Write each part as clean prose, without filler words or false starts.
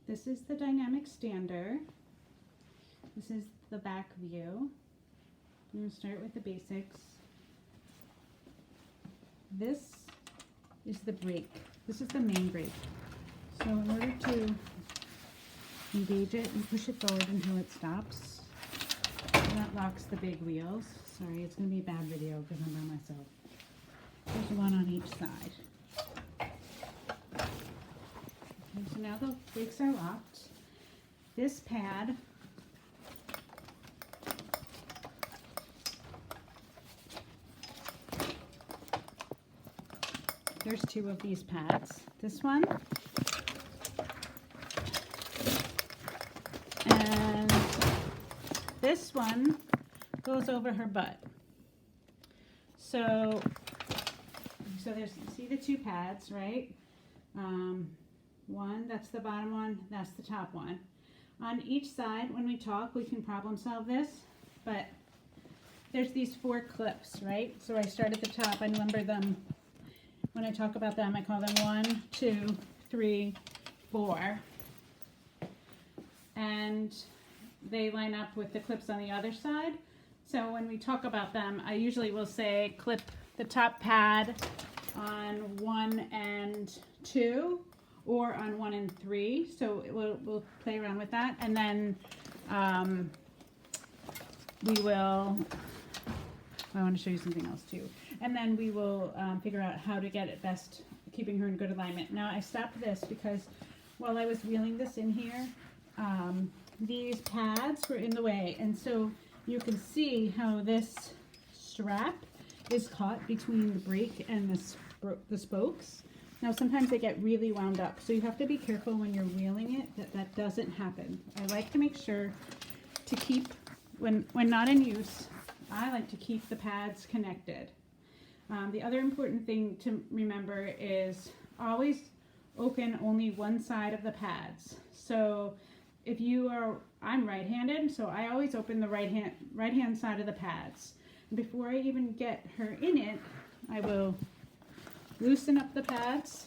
This is the dynamic stander. This is the back view. I'm going to start with the basics. This is the brake. This is the main brake. So in order to engage it and push it forward until it stops, that locks the big wheels. Sorry, it's going to be a bad video because I'm by myself. There's one on each side. Okay, so now the brakes are locked. This pad there's two of these pads. This one and this one goes over her butt. So there's, you see the two pads, right? One, that's the bottom one, that's the top one. On each side, when we talk, we can problem solve this, but there's these 4 clips, right? So I start at the top, I number them. When I talk about them, I call them 1, 2, 3, 4. And they line up with the clips on the other side. So when we talk about them, I usually will say clip the top pad on 1 and 2 or on 1 and 3. So we'll play around with that. And then we will, I want to show you something else too. And then we will figure out how to get it best, keeping her in good alignment. Now I stopped this because while I was wheeling this in here, these pads were in the way. And so you can see how this strap is caught between the brake and the spokes. Now sometimes they get really wound up, so you have to be careful when you're wheeling it that that doesn't happen. I like to make sure to keep, when not in use, I like to keep the pads connected. The other important thing to remember is always open only one side of the pads. So if you are, I'm right-handed, so I always open the right hand side of the pads. Before I even get her in it, I will loosen up the pads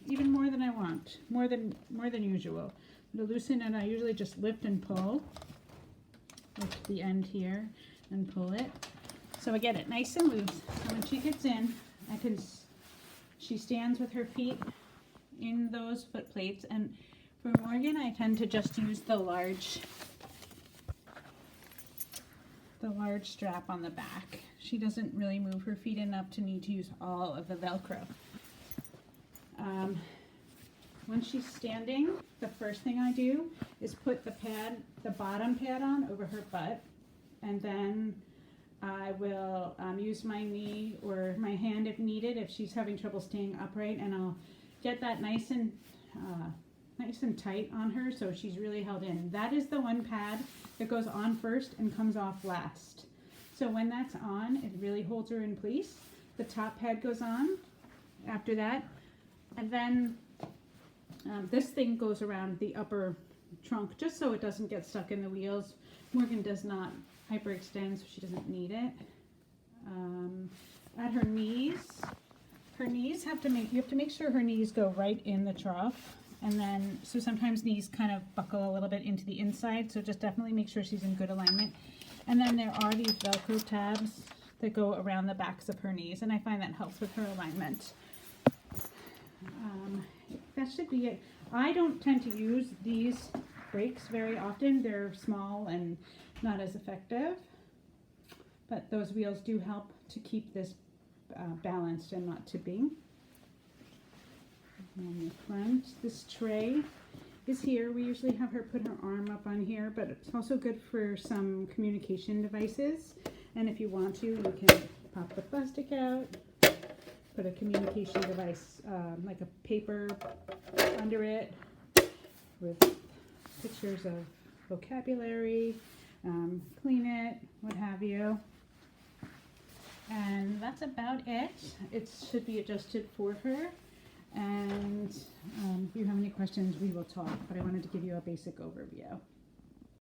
even more than I want, more than usual. To loosen it, I usually just lift and pull with the end here and pull it. So I get it nice and loose. So when she gets in, she stands with her feet in those foot plates. And for Morgan, I tend to just use the large strap on the back. She doesn't really move her feet enough to need to use all of the Velcro. When she's standing, the first thing I do is put the bottom pad on over her butt, and then I will use my knee or my hand if needed, if she's having trouble staying upright, and I'll get that nice and tight on her so she's really held in. That is the one pad that goes on first and comes off last. So when that's on, it really holds her in place. The top pad goes on after that, and then this thing goes around the upper trunk just so it doesn't get stuck in the wheels. Morgan does not hyperextend, so she doesn't need it. At her knees you have to make sure her knees go right in the trough, and then so sometimes knees kind of buckle a little bit into the inside, so just definitely make sure she's in good alignment. And then there are these Velcro tabs that go around the backs of her knees, and I find that helps with her alignment. That should be it. I don't tend to use these brakes very often. They're small and not as effective, but those wheels do help to keep this balanced and not tipping. On the front, this tray is here. We usually have her put her arm up on here, but it's also good for some communication devices. And if you want to, you can pop the plastic out, put a communication device like a paper under it with pictures of vocabulary, clean it, what have you. And that's about it. It should be adjusted for her. And if you have any questions, we will talk, but I wanted to give you a basic overview.